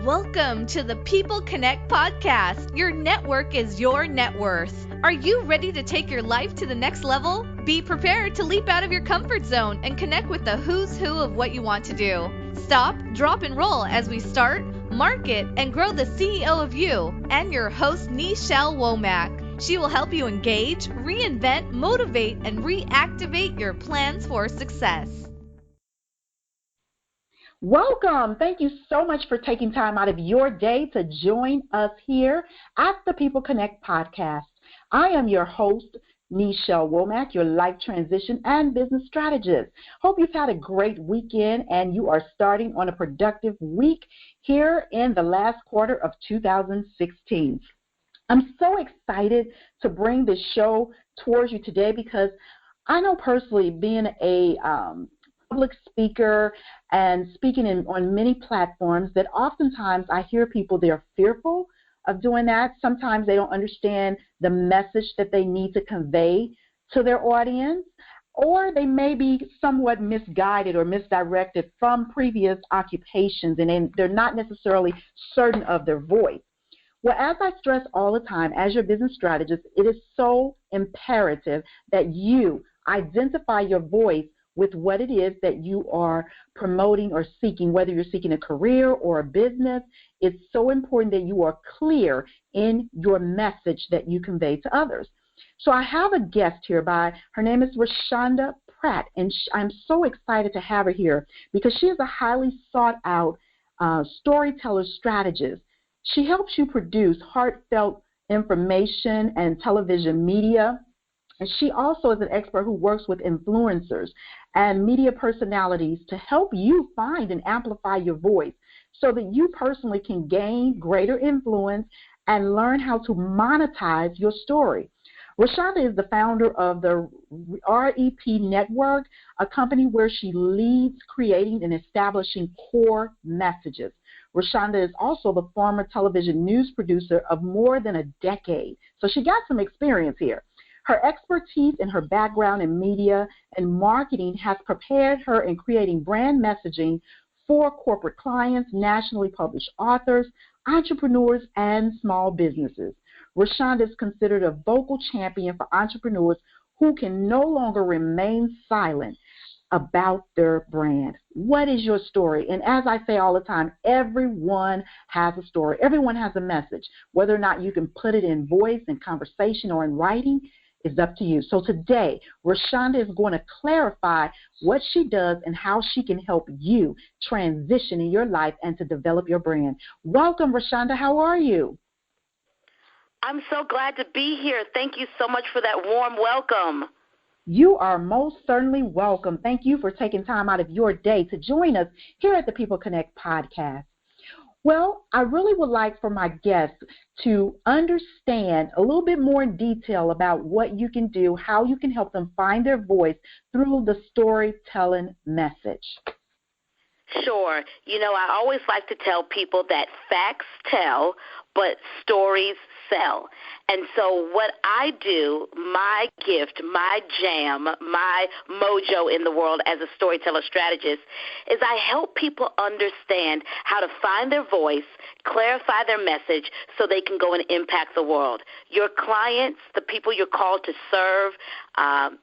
Welcome to the People Connect podcast. Your network is your net worth. Are you ready to take your life to the next level? Be prepared to leap out of your comfort zone and connect with the who's who of what you want to do. Stop, drop, and roll as we start, market, and grow the CEO of you and your host, Nichelle Womack. She will help you engage, reinvent, motivate, and reactivate your plans for success. Welcome. Thank you so much for taking time out of your day to join us here at the People Connect podcast. I am your host, Nichelle Womack, your life transition and business strategist. Hope you've had a great weekend and you are starting on a productive week here in the last quarter of 2016. I'm so excited to bring this show towards you today because I know personally, being a public speaker and speaking on many platforms, that oftentimes I hear people, they're fearful of doing that. Sometimes they don't understand the message that they need to convey to their audience, or they may be somewhat misguided or misdirected from previous occupations, and they're not necessarily certain of their voice. Well, as I stress all the time, as your business strategist, it is so imperative that you identify your voice with what it is that you are promoting or seeking, whether you're seeking a career or a business. It's so important that you are clear in your message that you convey to others. So I have a guest here her name is Roshanda Pratt, and I'm so excited to have her here because she is a highly sought out storyteller strategist. She helps you produce heartfelt information and television media. And she also is an expert who works with influencers and media personalities to help you find and amplify your voice so that you personally can gain greater influence and learn how to monetize your story. Roshanda is the founder of the REP Network, a company where she leads creating and establishing core messages. Roshanda is also the former television news producer of more than a decade, so she got some experience here. Her expertise and her background in media and marketing has prepared her in creating brand messaging for corporate clients, nationally published authors, entrepreneurs, and small businesses. Roshanda is considered a vocal champion for entrepreneurs who can no longer remain silent about their brand. What is your story? And as I say all the time, everyone has a story. Everyone has a message. Whether or not you can put it in voice, in conversation, or in writing is up to you. So today, Roshanda is going to clarify what she does and how she can help you transition in your life and to develop your brand. Welcome, Roshanda. How are you? I'm so glad to be here. Thank you so much for that warm welcome. You are most certainly welcome. Thank you for taking time out of your day to join us here at the People Connect podcast. Well, I really would like for my guests to understand a little bit more in detail about what you can do, how you can help them find their voice through the storytelling message. Sure. I always like to tell people that facts tell, but stories sell. And so what I do, my gift, my jam, my mojo in the world as a storyteller strategist is I help people understand how to find their voice, clarify their message so they can go and impact the world. Your clients, the people you're called to serve,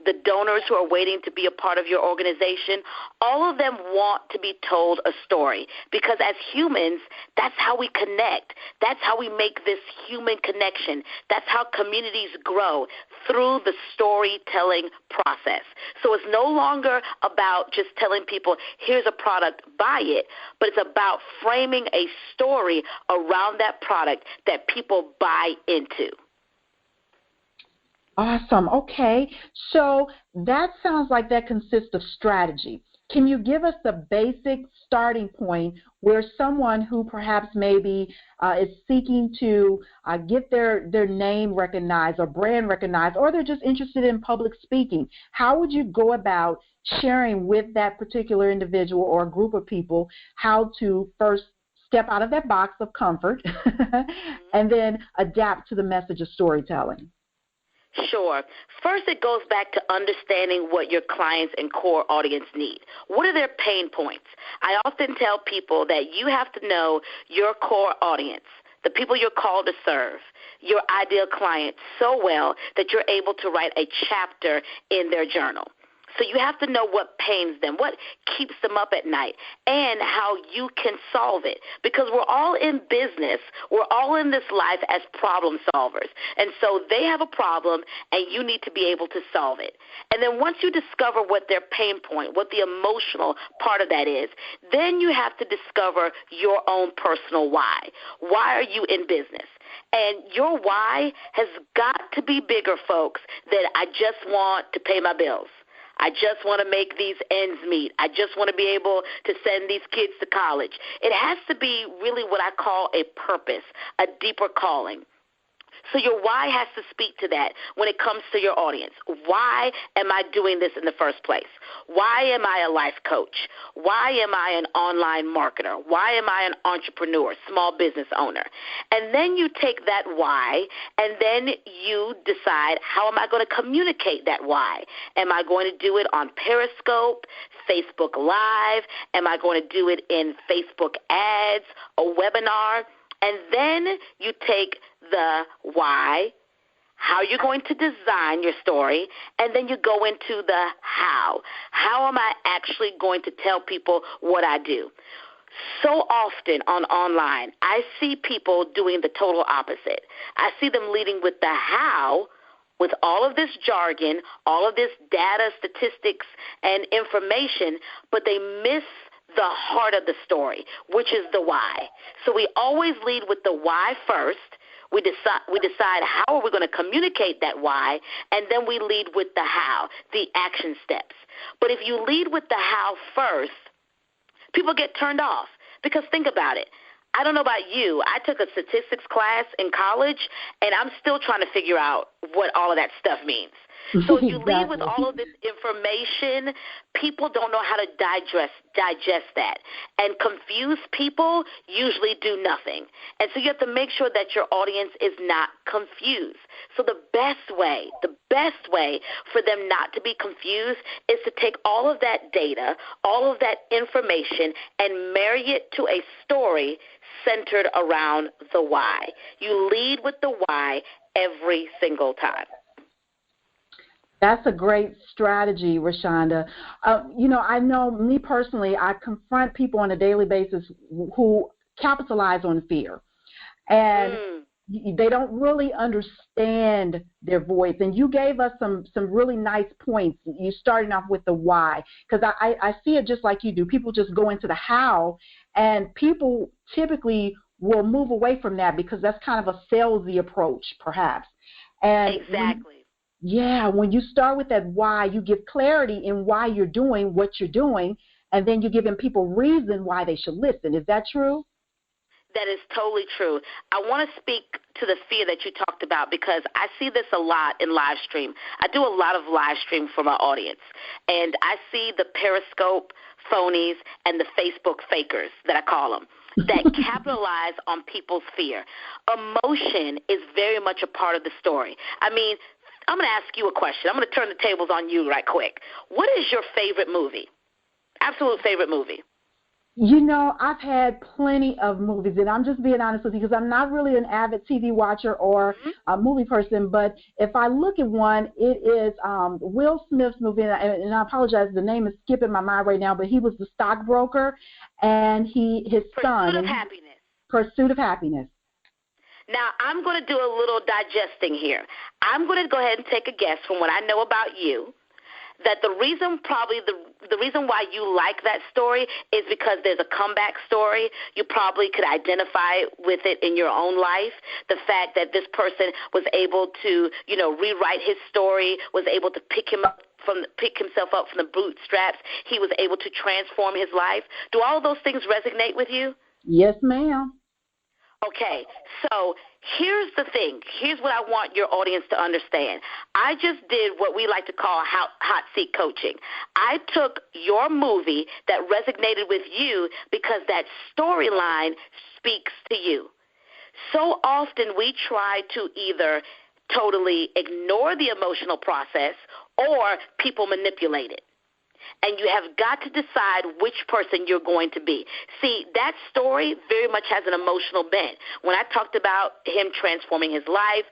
the donors who are waiting to be a part of your organization, all of them want to be told a story because as humans, that's how we connect. That's how we make this human connection. That's how communities grow, through the storytelling process. So it's no longer about just telling people, here's a product, buy it, but it's about framing a story around that product that people buy into. Awesome. Okay. So that sounds like that consists of strategy. Can you give us the basic starting point where someone who perhaps maybe is seeking to get their name recognized or brand recognized, or they're just interested in public speaking, how would you go about sharing with that particular individual or a group of people how to first step out of that box of comfort and then adapt to the message of storytelling? Sure. First, it goes back to understanding what your clients and core audience need. What are their pain points? I often tell people that you have to know your core audience, the people you're called to serve, your ideal client so well that you're able to write a chapter in their journal. So you have to know what pains them, what keeps them up at night, and how you can solve it. Because we're all in business. We're all in this life as problem solvers. And so they have a problem, and you need to be able to solve it. And then once you discover what their pain point, what the emotional part of that is, then you have to discover your own personal why. Why are you in business? And your why has got to be bigger, folks, than I just want to pay my bills. I just want to make these ends meet. I just want to be able to send these kids to college. It has to be really what I call a purpose, a deeper calling. So your why has to speak to that when it comes to your audience. Why am I doing this in the first place? Why am I a life coach? Why am I an online marketer? Why am I an entrepreneur, small business owner? And then you take that why, and then you decide, how am I going to communicate that why? Am I going to do it on Periscope, Facebook Live? Am I going to do it in Facebook ads, a webinar? And then you take the why, how you're going to design your story, and then you go into the how. How am I actually going to tell people what I do? So often online, I see people doing the total opposite. I see them leading with the how, with all of this jargon, all of this data, statistics, and information, but they miss the heart of the story, which is the why. So we always lead with the why first. We decide how are we going to communicate that why, and then we lead with the how, the action steps. But if you lead with the how first, people get turned off. Because think about it. I don't know about you. I took a statistics class in college, and I'm still trying to figure out what all of that stuff means. So if you lead with all of this information, people don't know how to digest that. And confused people usually do nothing. And so you have to make sure that your audience is not confused. So the best way for them not to be confused is to take all of that data, all of that information, and marry it to a story centered around the why. You lead with the why every single time. That's a great strategy, Roshanda. I know me personally, I confront people on a daily basis who capitalize on fear. And they don't really understand their voice. And you gave us some really nice points. You starting off with the why, because I see it just like you do. People just go into the how, and people typically will move away from that because that's kind of a salesy approach, perhaps. And exactly. When you start with that why, you give clarity in why you're doing what you're doing, and then you're giving people reason why they should listen. Is that true? That is totally true. I want to speak to the fear that you talked about because I see this a lot in live stream. I do a lot of live stream for my audience, and I see the Periscope phonies and the Facebook fakers that I call them that capitalize on people's fear. Emotion is very much a part of the story. I mean, I'm going to ask you a question. I'm going to turn the tables on you right quick. What is your favorite movie? Absolute favorite movie? I've had plenty of movies, and I'm just being honest with you because I'm not really an avid TV watcher or a movie person, but if I look at one, it is Will Smith's movie, and I apologize, the name is skipping my mind right now, but he was the stockbroker, and his son. Pursuit of Happiness. Pursuit of Happiness. Now, I'm going to do a little digesting here. I'm going to go ahead and take a guess from what I know about you that the reason why you like that story is because there's a comeback story. You probably could identify with it in your own life. The fact that this person was able to, rewrite his story, was able to pick himself up from the bootstraps. He was able to transform his life. Do all of those things resonate with you? Yes, ma'am. Okay, so here's the thing. Here's what I want your audience to understand. I just did what we like to call hot seat coaching. I took your movie that resonated with you because that storyline speaks to you. So often we try to either totally ignore the emotional process, or people manipulate it. And you have got to decide which person you're going to be. See, that story very much has an emotional bent. When I talked about him transforming his life,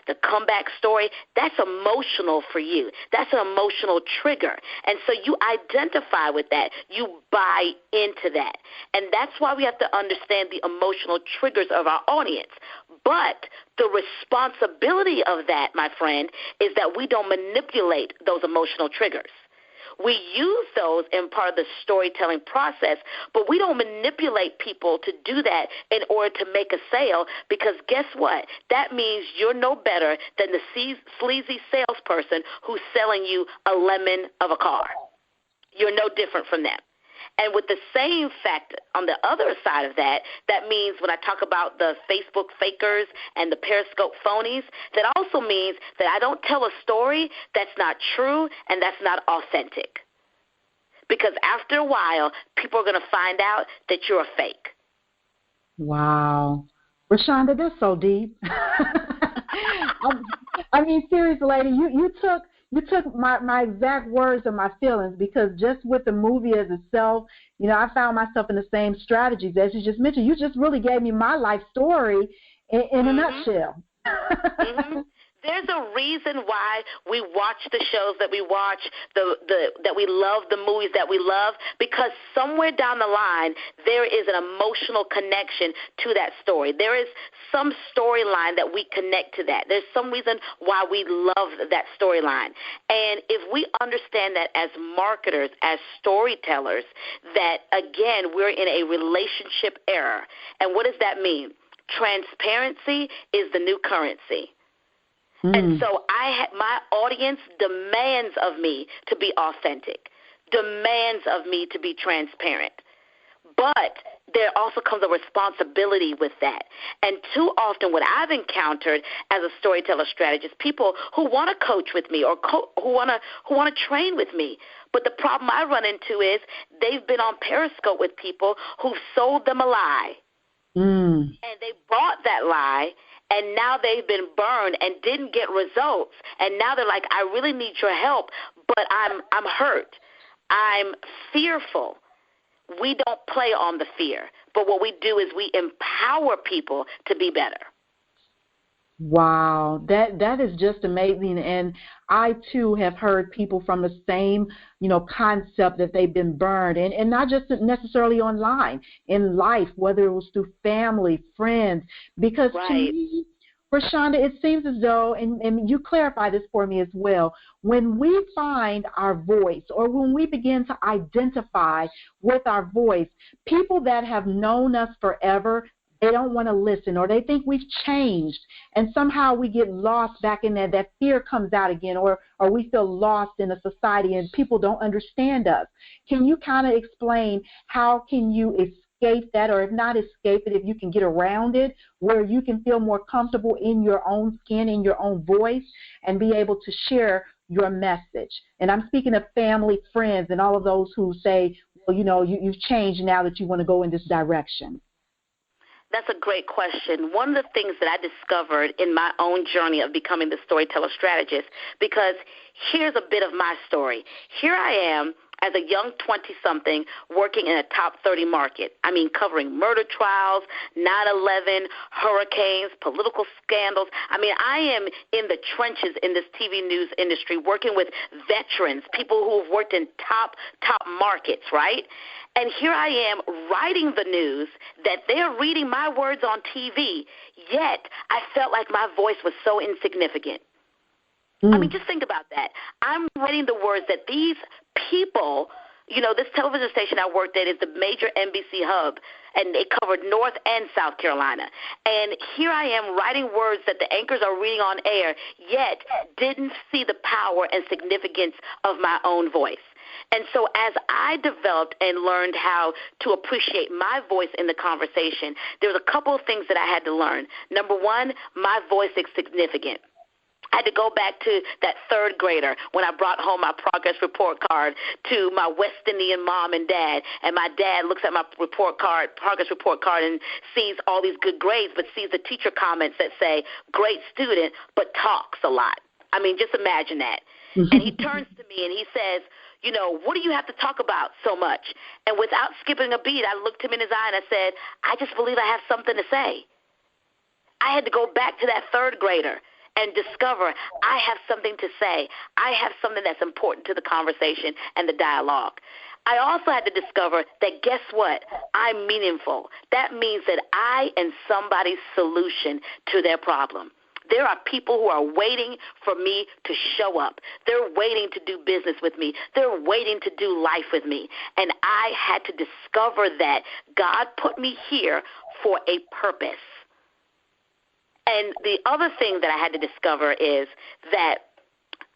the comeback story, that's emotional for you. That's an emotional trigger. And so you identify with that. You buy into that. And that's why we have to understand the emotional triggers of our audience. But the responsibility of that, my friend, is that we don't manipulate those emotional triggers. We use those in part of the storytelling process, but we don't manipulate people to do that in order to make a sale, because guess what? That means you're no better than the sleazy salesperson who's selling you a lemon of a car. You're no different from them. And with the same fact on the other side of that, that means when I talk about the Facebook fakers and the Periscope phonies, that also means that I don't tell a story that's not true and that's not authentic. Because after a while, people are going to find out that you're a fake. Wow. Roshanda, that's so deep. I mean, seriously, lady, you took my exact words and my feelings, because just with the movie as itself, you know, I found myself in the same strategies as you just mentioned. You just really gave me my life story in a nutshell. There's a reason why we watch the shows that we watch, that we love the movies that we love, because somewhere down the line there is an emotional connection to that story. There is some storyline that we connect to that. There's some reason why we love that storyline. And if we understand that as marketers, as storytellers, that, again, we're in a relationship era. And what does that mean? Transparency is the new currency. And so my audience demands of me to be authentic, demands of me to be transparent. But there also comes a responsibility with that. And too often what I've encountered as a storyteller strategist, people who want to coach with me or who want to train with me. But the problem I run into is they've been on Periscope with people who've sold them a lie. And they bought that lie, and now they've been burned and didn't get results. And now they're like, I really need your help, but I'm hurt. I'm fearful. We don't play on the fear, but what we do is we empower people to be better. Wow, that is just amazing. And I too have heard people from the same, concept that they've been burned, and not just necessarily online, in life, whether it was through family, friends, because to me, Roshanda, it seems as though, and you clarify this for me as well, when we find our voice, or when we begin to identify with our voice, people that have known us forever, they don't want to listen, or they think we've changed, and somehow we get lost back in that fear comes out again, or we feel lost in a society and people don't understand us. Can you kind of explain how can you escape that, or if not escape it, if you can get around it, where you can feel more comfortable in your own skin, in your own voice, and be able to share your message? And I'm speaking of family, friends, and all of those who say, well, you've changed now that you want to go in this direction. That's a great question. One of the things that I discovered in my own journey of becoming the storyteller strategist, because here's a bit of my story. Here I am as a young 20-something working in a top 30 market. I mean, covering murder trials, 9/11, hurricanes, political scandals. I mean, I am in the trenches in this TV news industry working with veterans, people who have worked in top markets, right? And here I am writing the news that they're reading my words on TV, yet I felt like my voice was so insignificant. I mean, just think about that. I'm writing the words that these people, this television station I worked at is the major NBC hub, and they covered North and South Carolina. And here I am writing words that the anchors are reading on air, yet didn't see the power and significance of my own voice. And so as I developed and learned how to appreciate my voice in the conversation, there was a couple of things that I had to learn. Number one, my voice is significant. I had to go back to that third grader when I brought home my progress report card to my West Indian mom and dad, and my dad looks at my progress report card, and sees all these good grades, but sees the teacher comments that say, great student, but talks a lot. I mean, just imagine that. And he turns to me and he says, what do you have to talk about so much? And without skipping a beat, I looked him in his eye and I said, I just believe I have something to say. I had to go back to that third grader and discover I have something to say. I have something that's important to the conversation and the dialogue. I also had to discover that, guess what? I'm meaningful. That means that I am somebody's solution to their problem. There are people who are waiting for me to show up. They're waiting to do business with me. They're waiting to do life with me. And I had to discover that God put me here for a purpose. And the other thing that I had to discover is that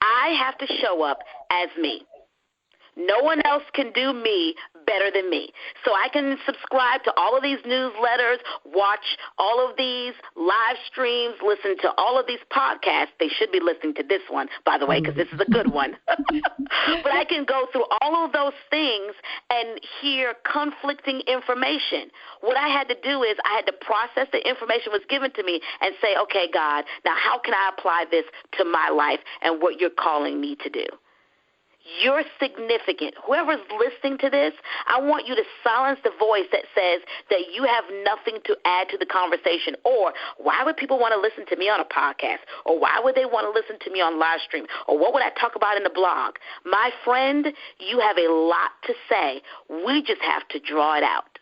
I have to show up as me. No one else can do me better than me. So I can subscribe to all of these newsletters, watch all of these live streams, listen to all of these podcasts. They should be listening to this one, by the way, because this is a good one. But I can go through all of those things and hear conflicting information. What I had to do is I had to process the information was given to me and say, okay, God, now how can I apply this to my life and what you're calling me to do? You're significant. Whoever's listening to this, I want you to silence the voice that says that you have nothing to add to the conversation. Or why would people want to listen to me on a podcast? Or why would they want to listen to me on live stream? Or what would I talk about in the blog? My friend, you have a lot to say. We just have to draw it out.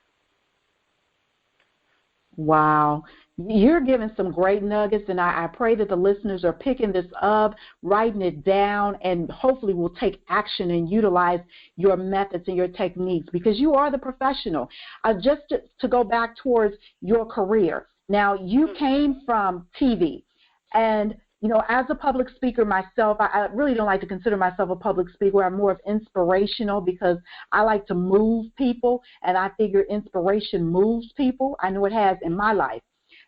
Wow. You're giving some great nuggets, and I pray that the listeners are picking this up, writing it down, and hopefully will take action and utilize your methods and your techniques, because you are the professional. Just to go back towards your career. Now, you came from TV, and as a public speaker myself, I really don't like to consider myself a public speaker. I'm more of inspirational because I like to move people, and I figure inspiration moves people. I know it has in my life.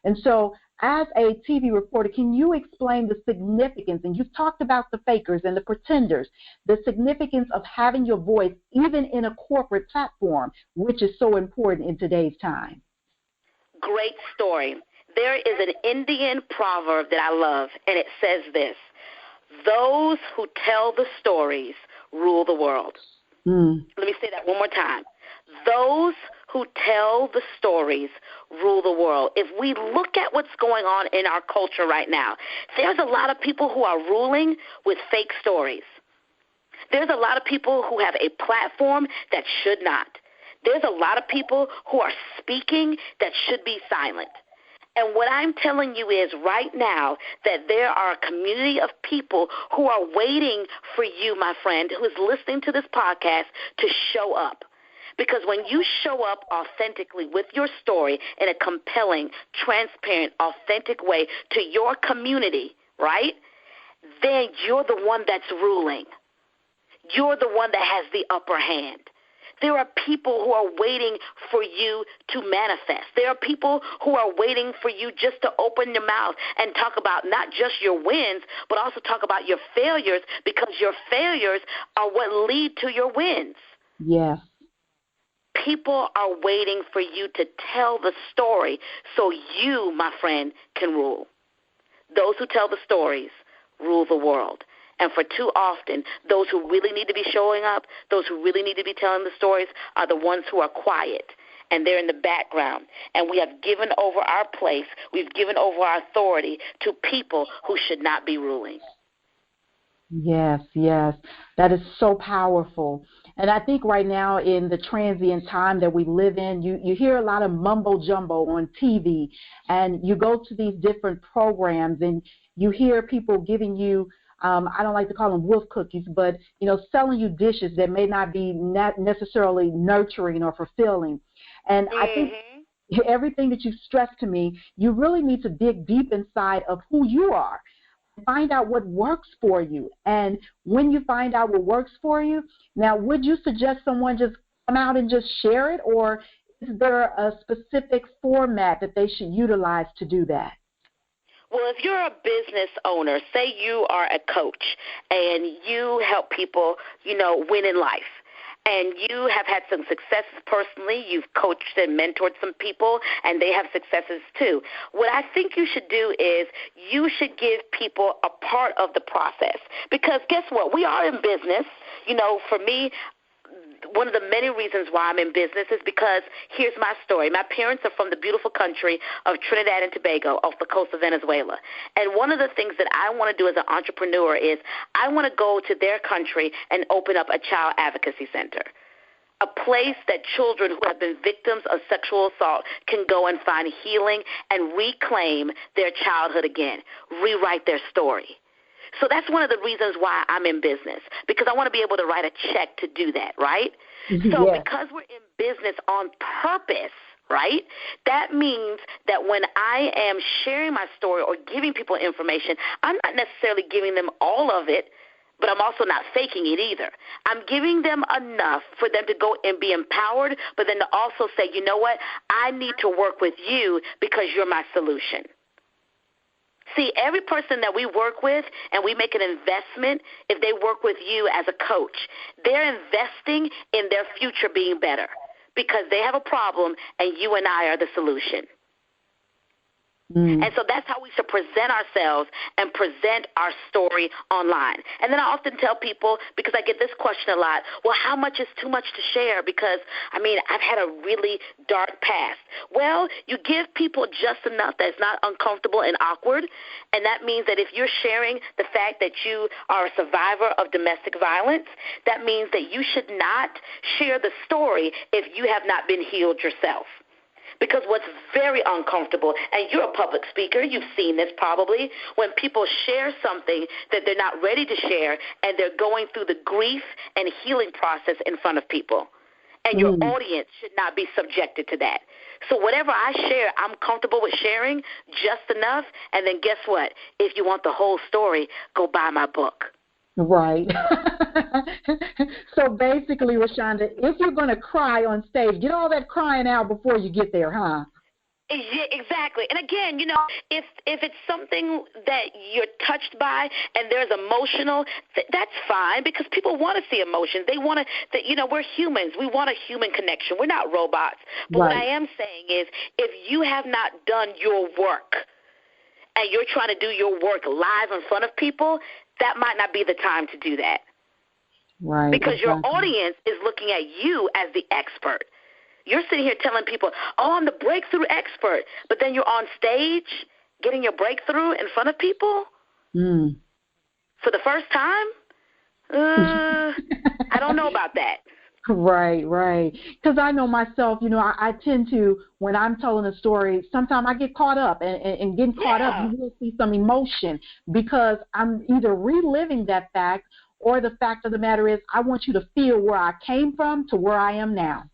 And so as a TV reporter, can you explain the significance, and you've talked about the fakers and the pretenders, the significance of having your voice even in a corporate platform, which is so important in today's time? Great story. There is an Indian proverb that I love, and it says this: those who tell the stories rule the world. Let me say that one more time. Those who tell the stories rule the world. If we look at what's going on in our culture right now, there's a lot of people who are ruling with fake stories. There's a lot of people who have a platform that should not. There's a lot of people who are speaking that should be silent. And what I'm telling you is right now that there are a community of people who are waiting for you, my friend, who is listening to this podcast, to show up. Because when you show up authentically with your story in a compelling, transparent, authentic way to your community, right, then you're the one that's ruling. You're the one that has the upper hand. There are people who are waiting for you to manifest. There are people who are waiting for you just to open your mouth and talk about not just your wins, but also talk about your failures, because your failures are what lead to your wins. Yes. People are waiting for you to tell the story so you, my friend, can rule. Those who tell the stories rule the world. And for too often, those who really need to be showing up, those who really need to be telling the stories are the ones who are quiet, and they're in the background. And we have given over our place, we've given over our authority to people who should not be ruling. Yes, yes. That is so powerful. And I think right now in the transient time that we live in, you hear a lot of mumbo jumbo on TV, and you go to these different programs and you hear people giving you, I don't like to call them wolf cookies, but, selling you dishes that may not be necessarily nurturing or fulfilling. And I think everything that you stressed to me, you really need to dig deep inside of who you are. Find out what works for you. And when you find out what works for you, now would you suggest someone just come out and just share it, or is there a specific format that they should utilize to do that? Well, if you're a business owner, say you are a coach and you help people, win in life, and you have had some successes personally, you've coached and mentored some people, and they have successes too. What I think you should do is you should give people a part of the process. Because guess what? We are in business. For me, one of the many reasons why I'm in business is because here's my story. My parents are from the beautiful country of Trinidad and Tobago off the coast of Venezuela. And one of the things that I want to do as an entrepreneur is I want to go to their country and open up a child advocacy center, a place that children who have been victims of sexual assault can go and find healing and reclaim their childhood again, rewrite their story. So that's one of the reasons why I'm in business, because I want to be able to write a check to do that, right? So because we're in business on purpose, right, that means that when I am sharing my story or giving people information, I'm not necessarily giving them all of it, but I'm also not faking it either. I'm giving them enough for them to go and be empowered, but then to also say, you know what, I need to work with you because you're my solution. See, every person that we work with and we make an investment, if they work with you as a coach, they're investing in their future being better because they have a problem and you and I are the solution. And so that's how we should present ourselves and present our story online. And then I often tell people, because I get this question a lot, well, how much is too much to share? Because, I've had a really dark past. Well, you give people just enough that's not uncomfortable and awkward, and that means that if you're sharing the fact that you are a survivor of domestic violence, that means that you should not share the story if you have not been healed yourself. Because what's very uncomfortable, and you're a public speaker, you've seen this probably, when people share something that they're not ready to share and they're going through the grief and healing process in front of people. And your audience should not be subjected to that. So whatever I share, I'm comfortable with sharing just enough, and then guess what? If you want the whole story, go buy my book. Right. So basically, Roshanda, if you're going to cry on stage, get all that crying out before you get there, huh? Yeah, exactly. And again, if it's something that you're touched by and there's emotional, that's fine because people want to see emotions. They want to, we're humans. We want a human connection. We're not robots. But what I am saying is if you have not done your work and you're trying to do your work live in front of people, that might not be the time to do that. Right. Because your audience is looking at you as the expert. You're sitting here telling people, oh, I'm the breakthrough expert. But then you're on stage getting your breakthrough in front of people for the first time? I don't know about that. Right. Because I know myself, I tend to, when I'm telling a story, sometimes I get caught up, and getting caught up, you will see some emotion because I'm either reliving that fact or the fact of the matter is I want you to feel where I came from to where I am now.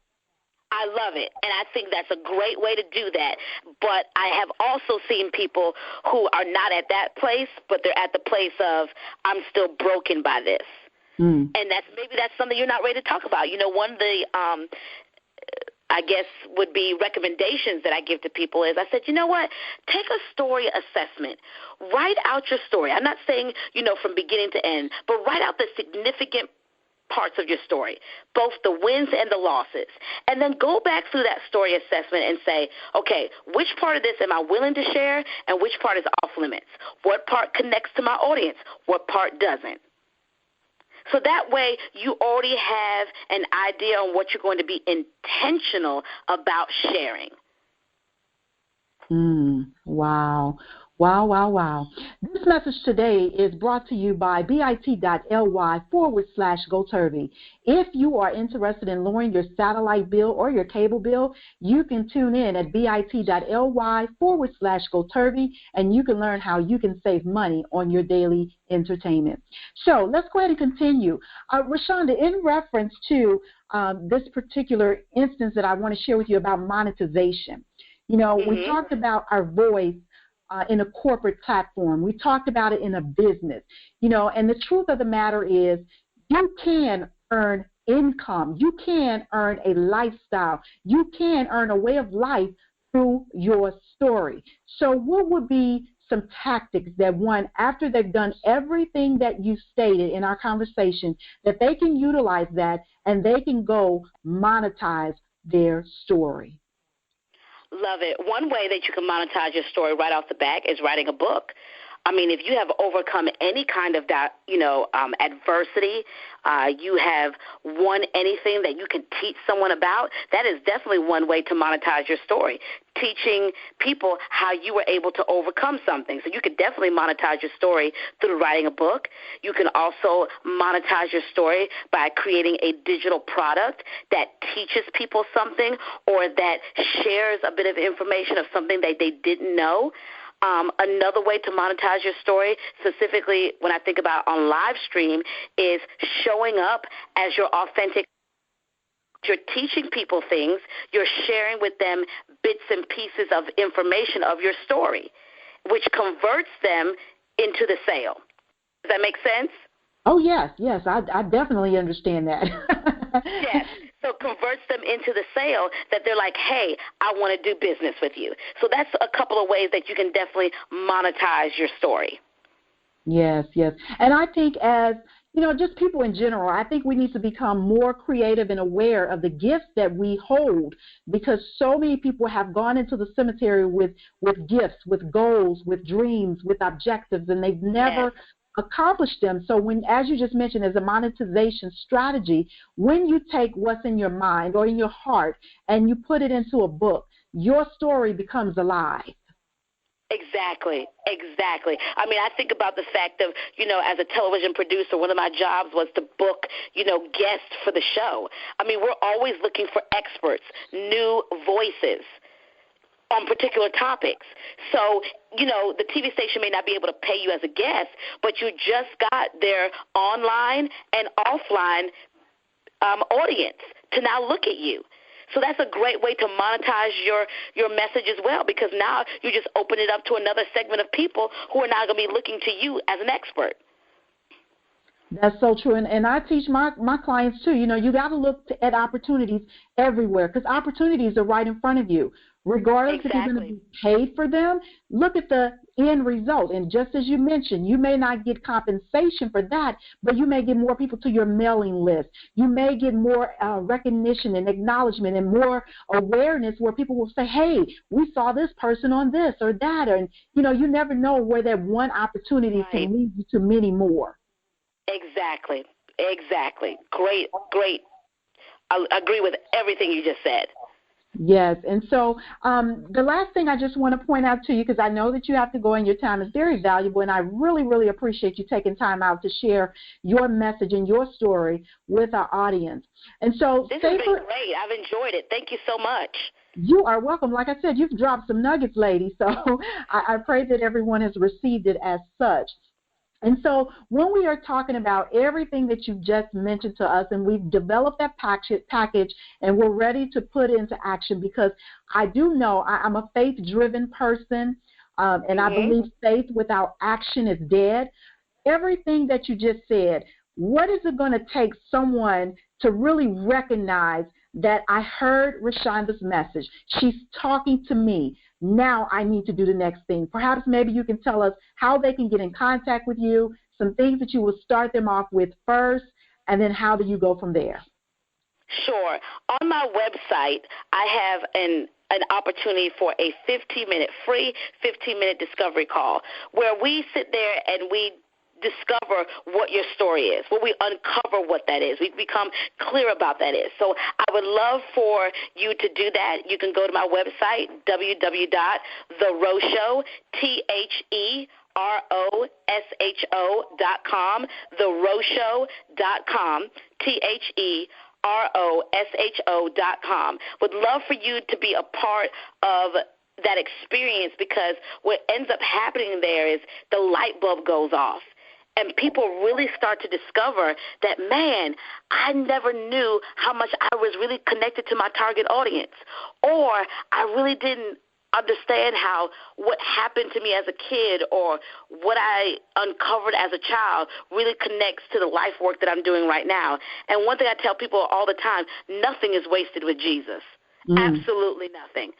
I love it, and I think that's a great way to do that. But I have also seen people who are not at that place, but they're at the place of I'm still broken by this. And maybe that's something you're not ready to talk about. One of the, I guess, would be recommendations that I give to people is I said, you know what, take a story assessment. Write out your story. I'm not saying, from beginning to end, but write out the significant parts of your story, both the wins and the losses. And then go back through that story assessment and say, okay, which part of this am I willing to share and which part is off limits? What part connects to my audience? What part doesn't? So that way you already have an idea on what you're going to be intentional about sharing. Wow. This message today is brought to you by bit.ly/GoTurvey. If you are interested in lowering your satellite bill or your cable bill, you can tune in at bit.ly/GoTurvey, and you can learn how you can save money on your daily entertainment. So let's go ahead and continue. Roshanda, in reference to this particular instance that I want to share with you about monetization, we talked about our voice in a corporate platform. We talked about it in a business, and the truth of the matter is you can earn income. You can earn a lifestyle. You can earn a way of life through your story. So what would be some tactics that one, after they've done everything that you stated in our conversation, that they can utilize that and they can go monetize their story? Love it. One way that you can monetize your story right off the bat is writing a book. I mean, if you have overcome any kind of adversity, you have won anything that you can teach someone about, that is definitely one way to monetize your story, teaching people how you were able to overcome something. So you could definitely monetize your story through writing a book. You can also monetize your story by creating a digital product that teaches people something or that shares a bit of information of something that they didn't know. Another way to monetize your story, specifically when I think about on live stream, is showing up as your authentic. You're teaching people things. You're sharing with them bits and pieces of information of your story, which converts them into the sale. Does that make sense? Oh, yes. I definitely understand that. Yes. So it converts them into the sale that they're like, hey, I want to do business with you. So that's a couple of ways that you can definitely monetize your story. Yes. And I think as, just people in general, I think we need to become more creative and aware of the gifts that we hold, because so many people have gone into the cemetery with gifts, with goals, with dreams, with objectives, and they've never accomplish them. So when, as you just mentioned, as a monetization strategy, when you take what's in your mind or in your heart and you put it into a book, your story becomes alive. Exactly. I mean, I think about the fact of, as a television producer, one of my jobs was to book, guests for the show. I mean, we're always looking for experts, new voices on particular topics. So, the TV station may not be able to pay you as a guest, but you just got their online and offline audience to now look at you. So that's a great way to monetize your message as well, because now you just open it up to another segment of people who are now going to be looking to you as an expert. That's so true. And I teach my clients, too. You got to look at opportunities everywhere, because opportunities are right in front of you. Regardless if you're going to be paid for them, look at the end result. And just as you mentioned, you may not get compensation for that, but you may get more people to your mailing list. You may get more recognition and acknowledgement and more awareness where people will say, hey, we saw this person on this or that. And, you never know where that one opportunity can lead you to many more. Exactly. Great. I agree with everything you just said. Yes, and so the last thing I just want to point out to you, because I know that you have to go and your time is very valuable, and I really, really appreciate you taking time out to share your message and your story with our audience. And so this has been great. I've enjoyed it. Thank you so much. You are welcome. Like I said, you've dropped some nuggets, lady, so I pray that everyone has received it as such. And so when we are talking about everything that you've just mentioned to us, and we've developed that package and we're ready to put into action, because I do know I'm a faith-driven person, and I believe faith without action is dead. Everything that you just said, what is it going to take someone to really recognize that I heard Roshanda's message? She's talking to me. Now I need to do the next thing. Perhaps maybe you can tell us how they can get in contact with you, some things that you will start them off with first, and then how do you go from there? Sure. On my website, I have an opportunity for a 15-minute free 15-minute discovery call where we sit there and we discover what your story is, where we uncover what that is. We become clear about that is. So I would love for you to do that. You can go to my website, www.theroshow, TheRoshow.com, theroshow.com, TheRoshow.com. Would love for you to be a part of that experience, because what ends up happening there is the light bulb goes off. And people really start to discover that, man, I never knew how much I was really connected to my target audience, or I really didn't understand how what happened to me as a kid or what I uncovered as a child really connects to the life work that I'm doing right now. And one thing I tell people all the time, nothing is wasted with Jesus. Absolutely nothing.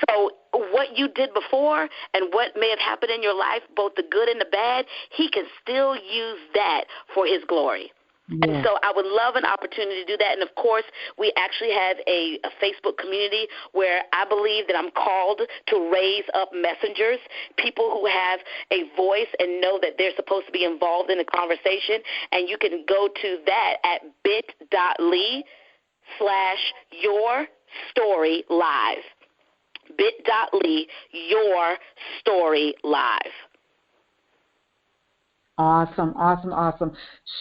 So what you did before and what may have happened in your life, both the good and the bad, he can still use that for his glory. Yeah. And so I would love an opportunity to do that. And, of course, we actually have a Facebook community where I believe that I'm called to raise up messengers, people who have a voice and know that they're supposed to be involved in the conversation. And you can go to that at bit.ly/YourStoryLive. bit.ly/YourStoryLive. Awesome.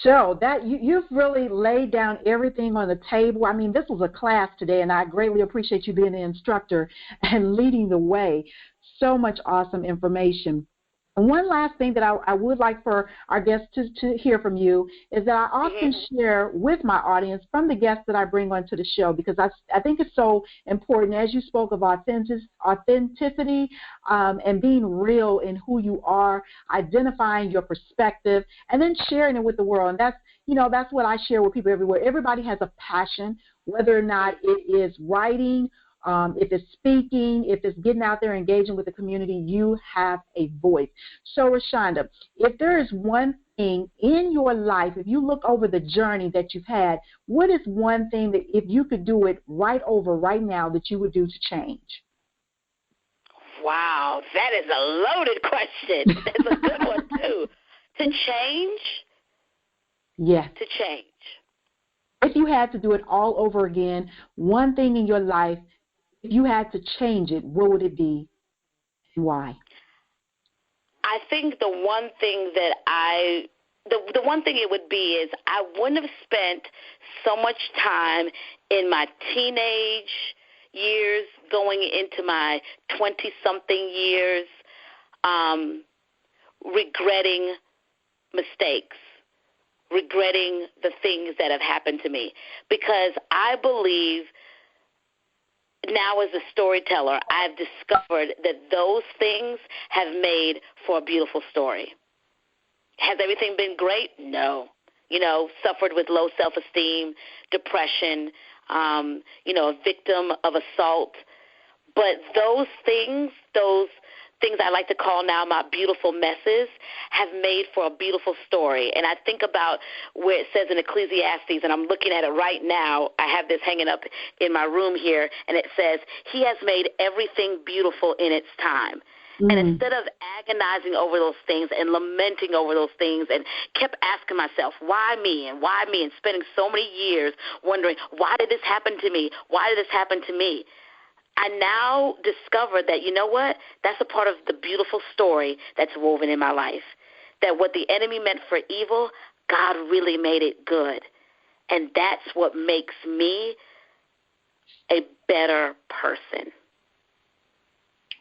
So that you've really laid down everything on the table. I mean, this was a class today, and I greatly appreciate you being the instructor and leading the way. So much awesome information. And one last thing that I would like for our guests to hear from you is that I often share with my audience from the guests that I bring onto the show, because I think it's so important, as you spoke of authenticity and being real in who you are, identifying your perspective, and then sharing it with the world. And that's what I share with people everywhere. Everybody has a passion, whether or not it is writing, if it's speaking, if it's getting out there engaging with the community, you have a voice. So, Roshanda, if there is one thing in your life, if you look over the journey that you've had, what is one thing that if you could do it right over right now that you would do to change? Wow, that is a loaded question. That's a good one, too. To change? Yes. To change. If you had to do it all over again, one thing in your life, if you had to change it, what would it be and why? I think the one thing that the one thing it would be is I wouldn't have spent so much time in my teenage years going into my 20-something years regretting mistakes, regretting the things that have happened to me, because I believe now as a storyteller, I've discovered that those things have made for a beautiful story. Has everything been great? No. Suffered with low self-esteem, depression, a victim of assault. But those things I like to call now my beautiful messes, have made for a beautiful story. And I think about where it says in Ecclesiastes, and I'm looking at it right now. I have this hanging up in my room here, and it says, He has made everything beautiful in its time. And instead of agonizing over those things and lamenting over those things and kept asking myself, why me and why me, and spending so many years wondering, why did this happen to me? Why did this happen to me? I now discover that, you know what, that's a part of the beautiful story that's woven in my life, that what the enemy meant for evil, God really made it good. And that's what makes me a better person.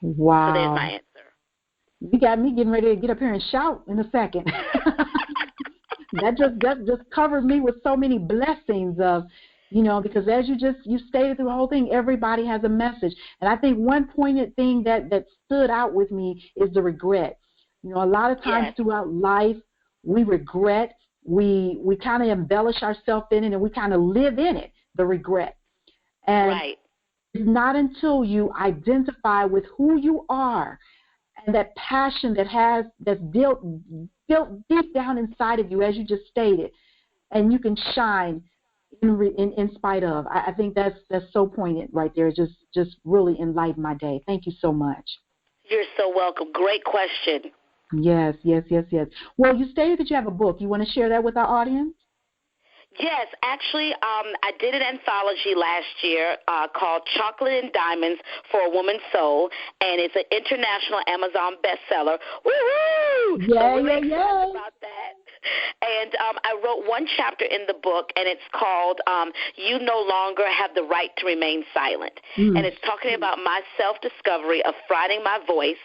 Wow. So there's my answer. You got me getting ready to get up here and shout in a second. That just covered me with so many blessings of, because as you stated through the whole thing, everybody has a message. And I think one poignant thing that stood out with me is the regret. A lot of times throughout life, we regret, we kind of embellish ourselves in it, and we kind of live in it, the regret. And it's not until you identify with who you are and that passion that's built deep down inside of you, as you just stated, and you can shine in spite of. I think that's so poignant right there. Just really enlightened my day. Thank you so much. You're so welcome. Great question. Yes. Well, you stated that you have a book. You want to share that with our audience? Yes, actually, I did an anthology last year called Chocolate and Diamonds for a Woman's Soul, and it's an international Amazon bestseller. Woo-hoo! Yeah, so really excited about that. And I wrote one chapter in the book, and it's called You No Longer Have the Right to Remain Silent. And it's talking about my self-discovery of finding my voice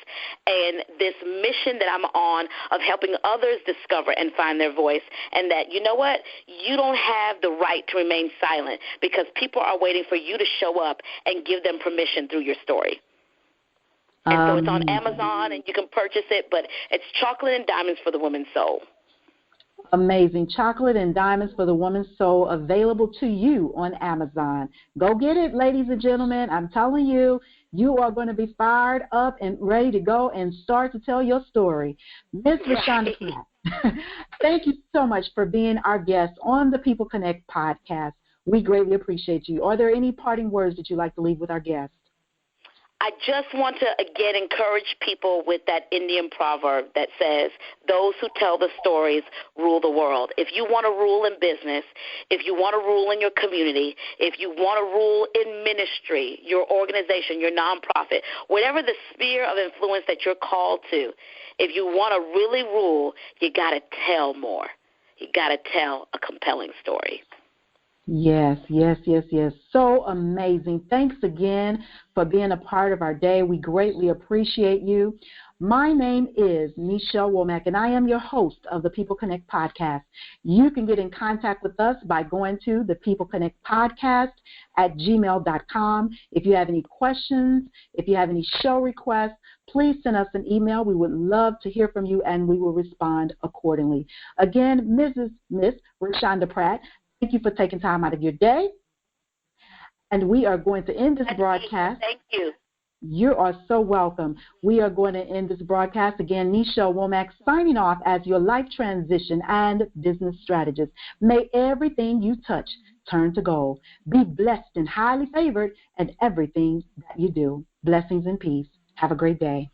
and this mission that I'm on of helping others discover and find their voice, and that, you know what, you don't have the right to remain silent because people are waiting for you to show up and give them permission through your story. And so it's on Amazon, and you can purchase it, but it's Chocolate and Diamonds for the Woman's Soul. Amazing. Chocolate and Diamonds for the Woman's Soul, available to you on Amazon. Go get it, ladies and gentlemen. I'm telling you, you are going to be fired up and ready to go and start to tell your story. Ms. Roshanda Pratt, thank you so much for being our guest on the People Connect podcast. We greatly appreciate you. Are there any parting words that you'd like to leave with our guests? I just want to, again, encourage people with that Indian proverb that says, those who tell the stories rule the world. If you want to rule in business, if you want to rule in your community, if you want to rule in ministry, your organization, your nonprofit, whatever the sphere of influence that you're called to, if you want to really rule, you got to tell more. You got to tell a compelling story. Yes. So amazing. Thanks again for being a part of our day. We greatly appreciate you. My name is Nichelle Womack, and I am your host of the People Connect podcast. You can get in contact with us by going to the People Connect podcast at gmail.com. If you have any questions, if you have any show requests, please send us an email. We would love to hear from you, and we will respond accordingly. Again, Miss Roshanda Pratt, thank you for taking time out of your day. And we are going to end this broadcast. Thank you. You are so welcome. We are going to end this broadcast. Again, Nichelle Womack signing off as your life transition and business strategist. May everything you touch turn to gold. Be blessed and highly favored in everything that you do. Blessings and peace. Have a great day.